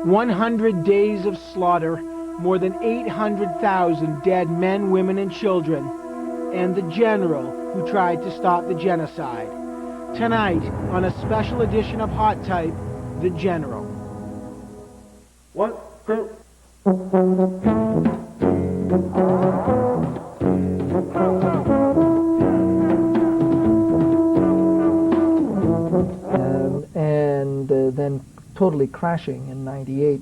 100 days of slaughter, more than 800,000 dead men, women, and children, and the general who tried to stop the genocide. Tonight, on a special edition of Hot Type, The General. 1, 2. Then totally crashing in '98,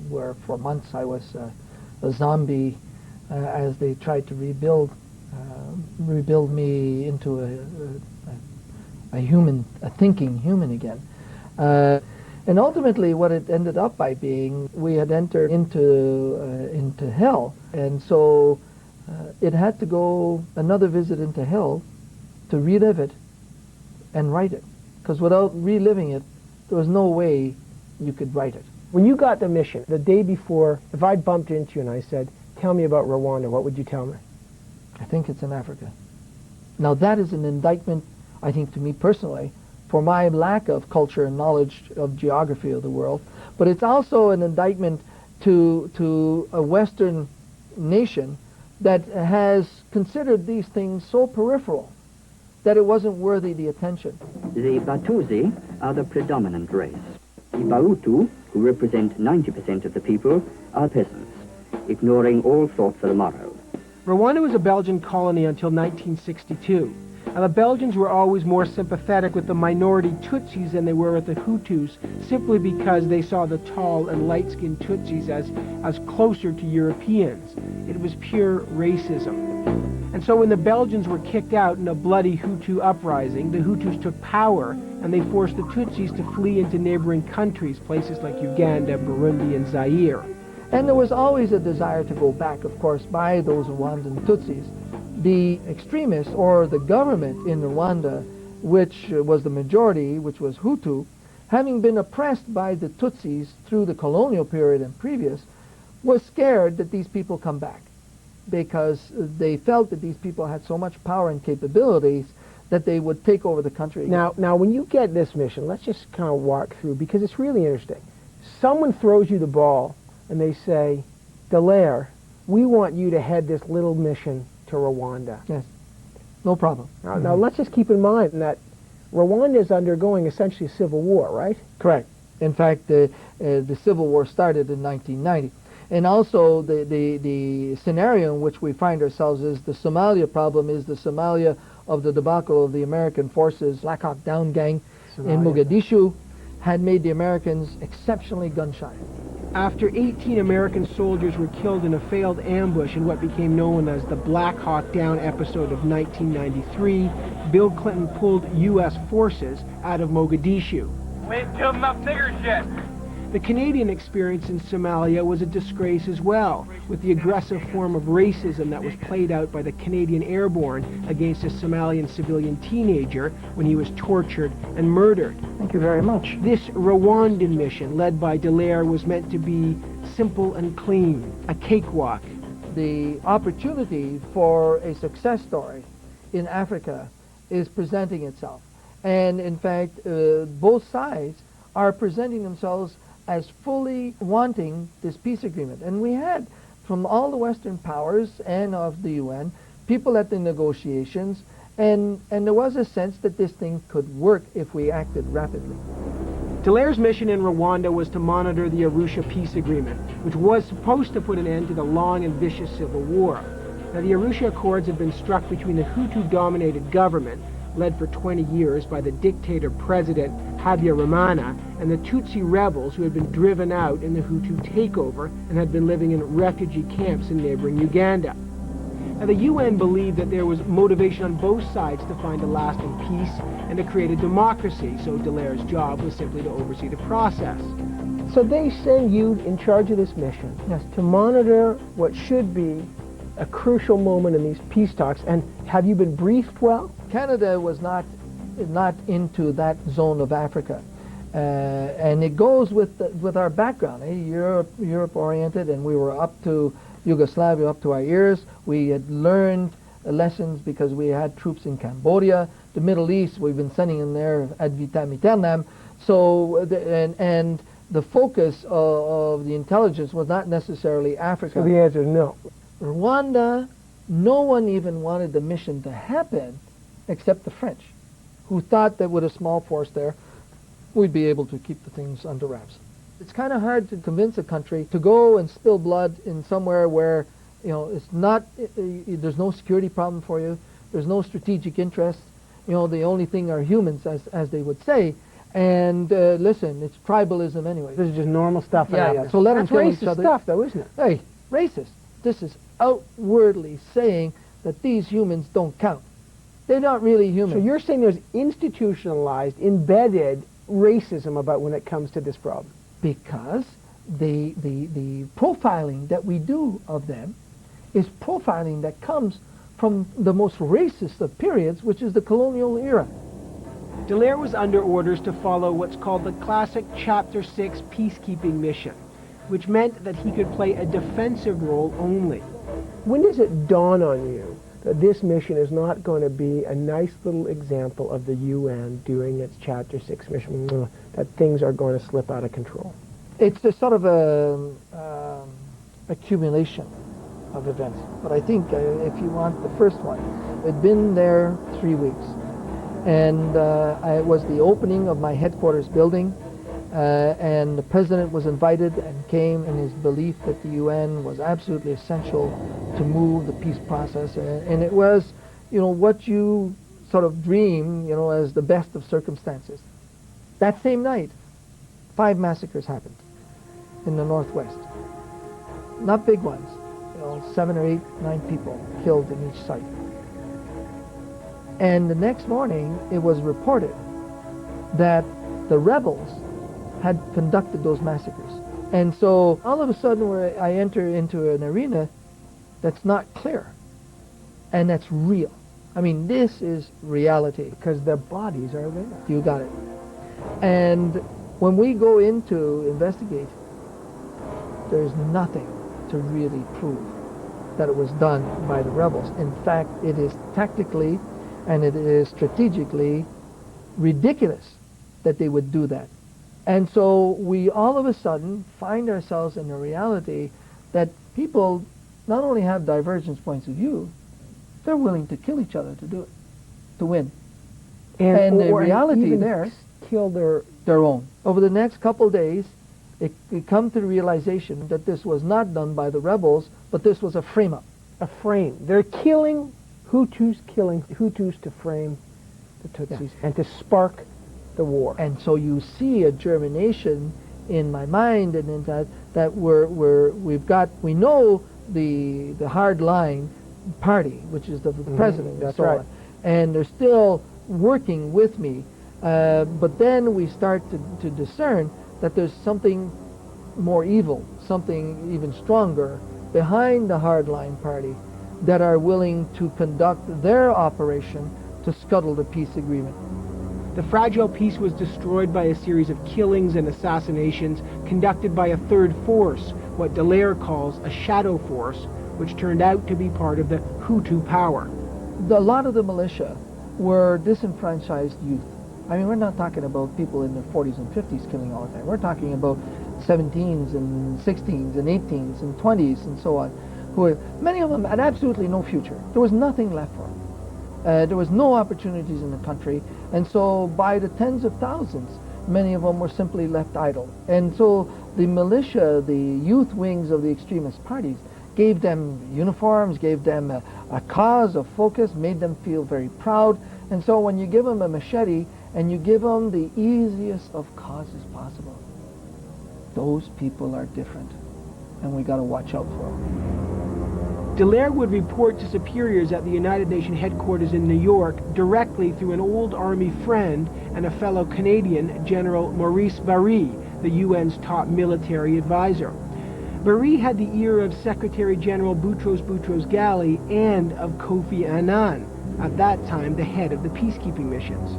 where for months I was a zombie as they tried to rebuild me into a human, a thinking human again. And ultimately what it ended up by being, we had entered into hell, and so it had to go another visit into hell to relive it and write it, because without reliving it, there was no way you could write it. When you got the mission, the day before, if I bumped into you and I said, tell me about Rwanda, what would you tell me? I think it's in Africa. Now that is an indictment, I think, to me personally, for my lack of culture and knowledge of geography of the world, but it's also an indictment to a Western nation that has considered these things so peripheral that it wasn't worthy the attention. The Batusi are the predominant race. The Bautu, who represent 90% of the people, are peasants, ignoring all thought for the morrow. Rwanda was a Belgian colony until 1962. Now, the Belgians were always more sympathetic with the minority Tutsis than they were with the Hutus, simply because they saw the tall and light-skinned Tutsis as closer to Europeans. It was pure racism. And so when the Belgians were kicked out in a bloody Hutu uprising, the Hutus took power, and they forced the Tutsis to flee into neighboring countries, places like Uganda, Burundi, and Zaire. And there was always a desire to go back, of course, by those Rwandan Tutsis. The extremists, or the government in Rwanda, which was the majority, which was Hutu, having been oppressed by the Tutsis through the colonial period and previous, was scared that these people come back, because they felt that these people had so much power and capabilities that they would take over the country again. Now, when you get this mission, let's just kind of walk through, because it's really interesting. Someone throws you the ball, and they say, Dallaire, we want you to head this little mission to Rwanda. Yes, no problem. Now, let's just keep in mind that Rwanda is undergoing essentially a civil war, right? Correct. In fact, the civil war started in 1990. And also the scenario in which we find ourselves is the Somalia problem, is the Somalia of the debacle of the American forces, Black Hawk Down gang in Mogadishu, had made the Americans exceptionally gun-shy. After 18 American soldiers were killed in a failed ambush in what became known as the Black Hawk Down episode of 1993, Bill Clinton pulled U.S. forces out of Mogadishu. We ain't killed enough niggers yet. The Canadian experience in Somalia was a disgrace as well, with the aggressive form of racism that was played out by the Canadian Airborne against a Somalian civilian teenager when he was tortured and murdered. Thank you very much. This Rwandan mission, led by Dallaire, was meant to be simple and clean, a cakewalk. The opportunity for a success story in Africa is presenting itself. And in fact, both sides are presenting themselves as fully wanting this peace agreement. And we had, from all the Western powers and of the UN, people at the negotiations, and there was a sense that this thing could work if we acted rapidly. Dallaire's mission in Rwanda was to monitor the Arusha peace agreement, which was supposed to put an end to the long and vicious civil war. Now, the Arusha Accords had been struck between the Hutu-dominated government, led for 20 years by the dictator president Habyarimana, and the Tutsi rebels who had been driven out in the Hutu takeover and had been living in refugee camps in neighboring Uganda. Now, the UN believed that there was motivation on both sides to find a lasting peace and to create a democracy, so Dallaire's job was simply to oversee the process. So they send you in charge of this mission, yes, to monitor what should be a crucial moment in these peace talks. And have you been briefed well? Canada was not into that zone of Africa, and it goes with our background. Europe oriented, and we were up to Yugoslavia up to our ears. We had learned lessons because we had troops in Cambodia, the Middle East. We've been sending them there ad vitam aeternam. So the focus of the intelligence was not necessarily Africa. So the answer is no. Rwanda, no one even wanted the mission to happen except the French, who thought that with a small force there, we'd be able to keep the things under wraps. It's kind of hard to convince a country to go and spill blood in somewhere where, you know, it's not, there's no security problem for you, there's no strategic interest, you know, the only thing are humans, as they would say, and listen, it's tribalism anyway. This is just normal stuff. Yeah. So let them kill each racist other. stuff, though, isn't it? Hey, racist. This is outwardly saying that these humans don't count. They're not really human. So you're saying there's institutionalized, embedded racism about when it comes to this problem? Because the profiling that we do of them is profiling that comes from the most racist of periods, which is the colonial era. Dallaire was under orders to follow what's called the classic Chapter 6 peacekeeping mission, which meant that he could play a defensive role only. When does it dawn on you that this mission is not going to be a nice little example of the UN doing its Chapter 6 mission, that things are going to slip out of control? It's a sort of a accumulation of events. But I think if you want the first one, I'd been there 3 weeks. And it was the opening of my headquarters building. And the president was invited and came in his belief that the UN was absolutely essential to move the peace process. And it was, you know, what you sort of dream, you know, as the best of circumstances. That same night, 5 massacres happened in the Northwest. Not big ones, you know, 7 or 8, 9 people killed in each site. And the next morning, it was reported that the rebels had conducted those massacres. And so all of a sudden I enter into an arena that's not clear and that's real. I mean, this is reality. Because their bodies are there. You got it. And when we go in to investigate, there's nothing to really prove that it was done by the rebels. In fact, it is tactically and it is strategically ridiculous that they would do that. And so we all of a sudden find ourselves in a reality that people not only have divergent points of view, they're willing to kill each other to do it, to win. And the reality there, kill their own. Over the next couple days, it come to the realization that this was not done by the rebels, but this was a frame-up. A frame. They're killing Hutus to frame the Tutsis and to spark the war. And so you see a germination in my mind, and in that we know the hard line party, which is the president. That's right. And they're still working with me, but then we start to discern that there's something more evil, something even stronger behind the hardline party that are willing to conduct their operation to scuttle the peace agreement. The fragile peace was destroyed by a series of killings and assassinations conducted by a third force, what Dallaire calls a shadow force, which turned out to be part of the Hutu power. A lot of the militia were disenfranchised youth. I mean, we're not talking about people in their 40s and 50s killing all the time. We're talking about 17s and 16s and 18s and 20s and so on, many of them had absolutely no future. There was nothing left for them. There was no opportunities in the country, and so by the tens of thousands, many of them were simply left idle. And so the militia, the youth wings of the extremist parties, gave them uniforms, gave them a cause, a focus, made them feel very proud. And so when you give them a machete and you give them the easiest of causes possible, those people are different, and we got to watch out for them. Dallaire would report to superiors at the United Nations headquarters in New York directly through an old Army friend and a fellow Canadian, General Maurice Barré, the UN's top military advisor. Barré had the ear of Secretary General Boutros Boutros-Ghali and of Kofi Annan, at that time the head of the peacekeeping missions.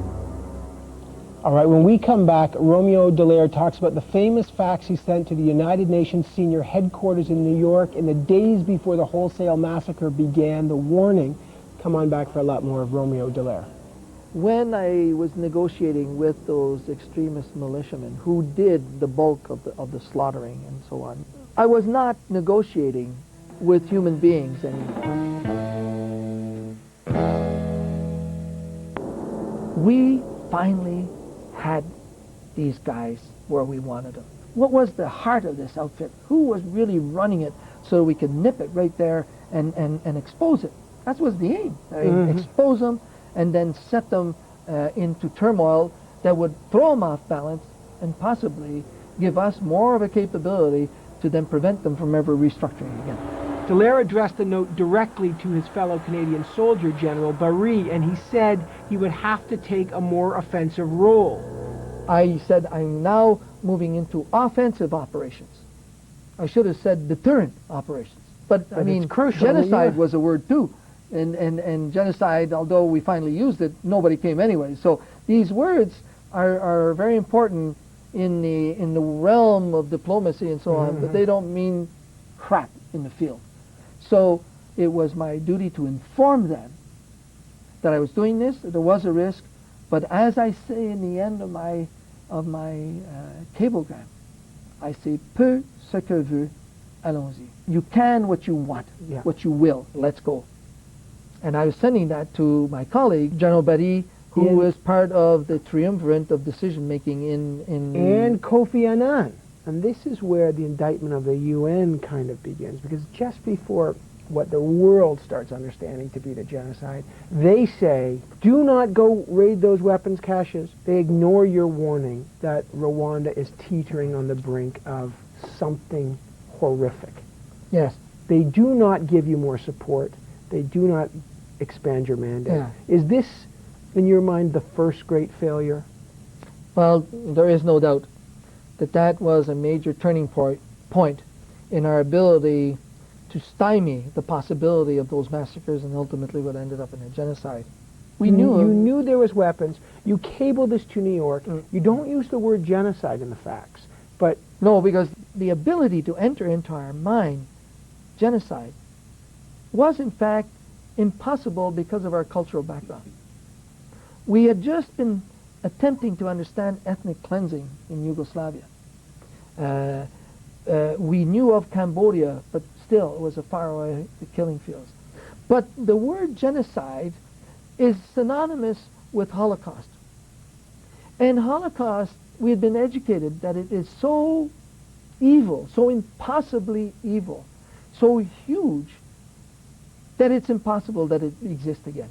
All right, when we come back, Romeo Dallaire talks about the famous fax he sent to the United Nations senior headquarters in New York in the days before the wholesale massacre began, the warning. Come on back for a lot more of Romeo Dallaire. When I was negotiating with those extremist militiamen who did the bulk of the slaughtering and so on, I was not negotiating with human beings anymore. We finally had these guys where we wanted them. What was the heart of this outfit? Who was really running it so we could nip it right there and expose it? That was the aim. Expose them and then set them into turmoil that would throw them off balance and possibly give us more of a capability to then prevent them from ever restructuring again. Dallaire addressed the note directly to his fellow Canadian soldier, General Barry, and he said he would have to take a more offensive role. I said, I'm now moving into offensive operations. I should have said deterrent operations. But I mean, crucial, genocide was a word too. And genocide, although we finally used it, nobody came anyway. So these words are very important in the realm of diplomacy and so on, but they don't mean crap in the field. So it was my duty to inform them that I was doing this, that there was a risk, but as I say in the end of my cablegram, I say, peu ce que veut, allons-y. You can what you want, what you will, let's go. And I was sending that to my colleague, General Barry, who was part of the triumvirate of decision-making in... And Kofi Annan. And this is where the indictment of the UN kind of begins, because just before what the world starts understanding to be the genocide, they say, do not go raid those weapons caches. They ignore your warning that Rwanda is teetering on the brink of something horrific. Yes. They do not give you more support. They do not expand your mandate. Yeah. Is this, in your mind, the first great failure? Well, there is no doubt that that was a major turning point in our ability to stymie the possibility of those massacres and ultimately what ended up in a genocide. You knew there was weapons. You cabled this to New York. You don't use the word genocide in the facts, but... No, because the ability to enter into our mind genocide was in fact impossible because of our cultural background. We had just been attempting to understand ethnic cleansing in Yugoslavia. We knew of Cambodia, but still it was a far away, the killing fields. But the word genocide is synonymous with Holocaust. And Holocaust, we had been educated that it is so evil, so impossibly evil, so huge, that it's impossible that it exists again.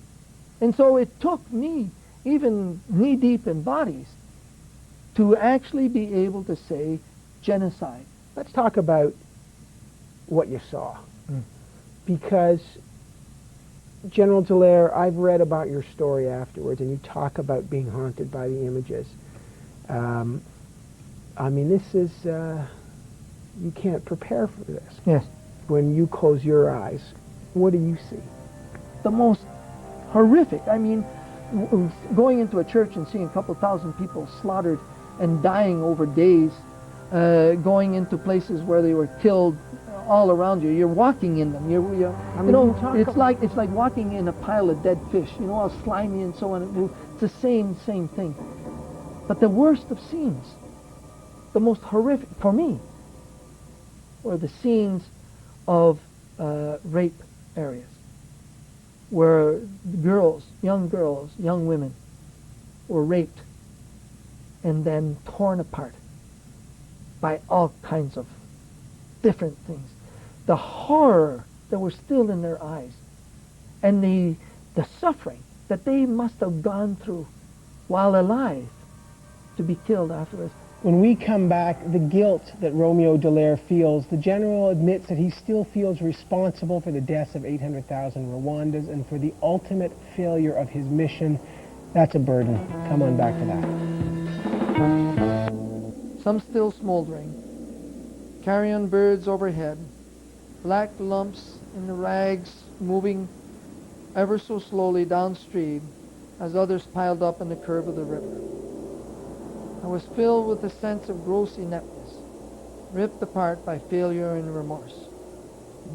And so it took me, even knee-deep in bodies, to actually be able to say genocide. Let's talk about what you saw. Because, General Dallaire, I've read about your story afterwards, and you talk about being haunted by the images. I mean, this is, you can't prepare for this. Yes. When you close your eyes, what do you see? The most horrific. I mean, going into a church and seeing a couple thousand people slaughtered and dying over days, going into places where they were killed all around you. You're walking in them. It's like walking in a pile of dead fish. You know, all slimy and so on. It's the same thing. But the worst of scenes, the most horrific for me, were the scenes of rape areas, where young girls, young women, were raped and then torn apart by all kinds of different things. The horror that was still in their eyes, and the suffering that they must have gone through while alive to be killed afterwards. When we come back, the guilt that Romeo Dallaire feels, the general admits that he still feels responsible for the deaths of 800,000 Rwandans and for the ultimate failure of his mission. That's a burden. Come on back to that. Some still smoldering, carrion birds overhead, black lumps in the rags moving ever so slowly downstream as others piled up in the curve of the river. I was filled with a sense of gross ineptness, ripped apart by failure and remorse.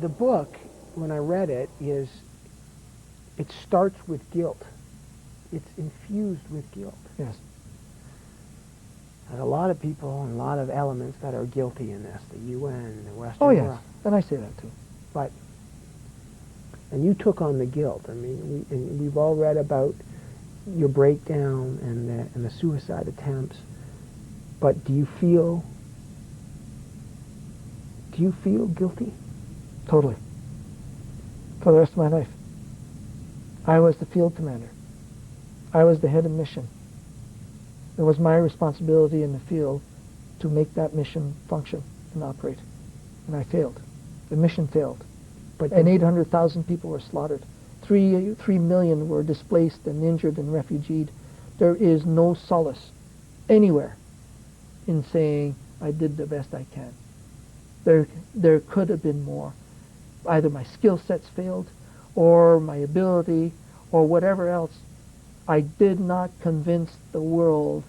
The book, when I read it, it starts with guilt. it's infused with guilt. Yes. There's a lot of people and a lot of elements that are guilty in this, the UN, the Western Oh, yes. world. And I say that too. And you took on the guilt. I mean, we've all read about your breakdown and the suicide attempts. But do you feel guilty? Totally. For the rest of my life. I was the field commander. I was the head of mission. It was my responsibility in the field to make that mission function and operate. And I failed. The mission failed. And 800,000 people were slaughtered. 3 million were displaced and injured and refugeed. There is no solace anywhere in saying I did the best I can. There could have been more. Either my skill sets failed, or my ability, or whatever else. I did not convince the world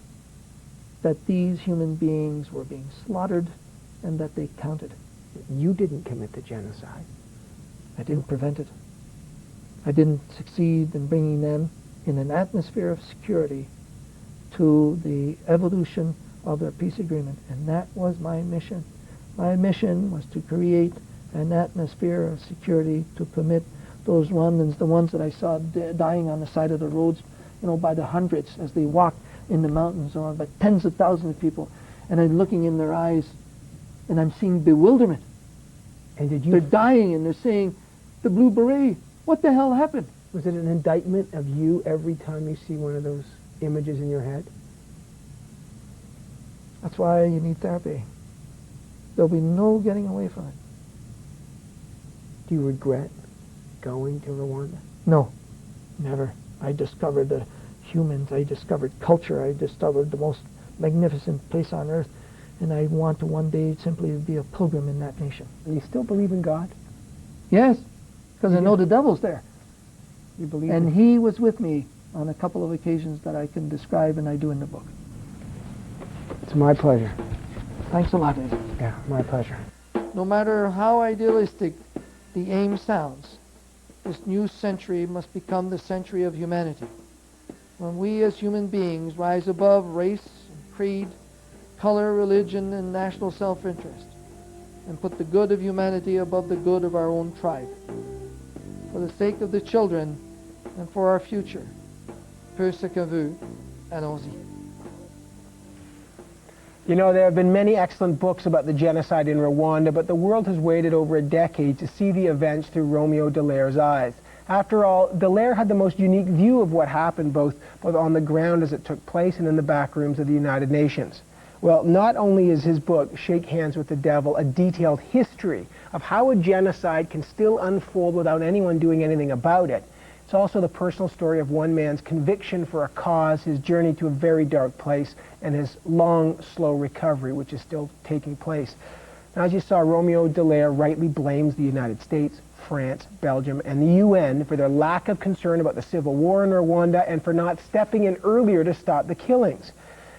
that these human beings were being slaughtered and that they counted. You didn't commit the genocide. I didn't prevent it. I didn't succeed in bringing them in an atmosphere of security to the evolution of their peace agreement. And that was my mission. My mission was to create an atmosphere of security to permit those Rwandans, the ones that I saw dying on the side of the roads, by the hundreds as they walked in the mountains, or by tens of thousands of people, and I'm looking in their eyes and I'm seeing bewilderment. And they're dying and they're saying, the Blue Beret, what the hell happened? Was it an indictment of you every time you see one of those images in your head? That's why you need therapy. There'll be no getting away from it. Do you regret going to Rwanda? No, never. I discovered the humans, I discovered culture, I discovered the most magnificent place on earth, and I want to one day simply be a pilgrim in that nation. And you still believe in God? Yes, because I know the devil's there. You believe and he was with me on a couple of occasions that I can describe, and I do in the book. It's my pleasure. Thanks a lot, Evan. Yeah, my pleasure. No matter how idealistic the aim sounds, this new century must become the century of humanity, when we as human beings rise above race and creed, color, religion, and national self-interest, and put the good of humanity above the good of our own tribe. For the sake of the children and for our future, peu ce que veut, allons-y. There have been many excellent books about the genocide in Rwanda, but the world has waited over a decade to see the events through Romeo Dallaire's eyes. After all, Dallaire had the most unique view of what happened, both on the ground as it took place and in the back rooms of the United Nations. Well, not only is his book, Shake Hands with the Devil, a detailed history of how a genocide can still unfold without anyone doing anything about it, it's also the personal story of one man's conviction for a cause, his journey to a very dark place, and his long, slow recovery, which is still taking place. Now, as you saw, Romeo Dallaire rightly blames the United States, France, Belgium, and the UN for their lack of concern about the civil war in Rwanda and for not stepping in earlier to stop the killings.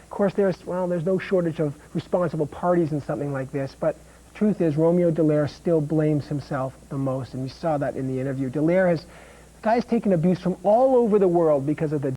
Of course, there's no shortage of responsible parties in something like this, but the truth is Romeo Dallaire still blames himself the most, and we saw that in the interview. The guy's taken abuse from all over the world because of the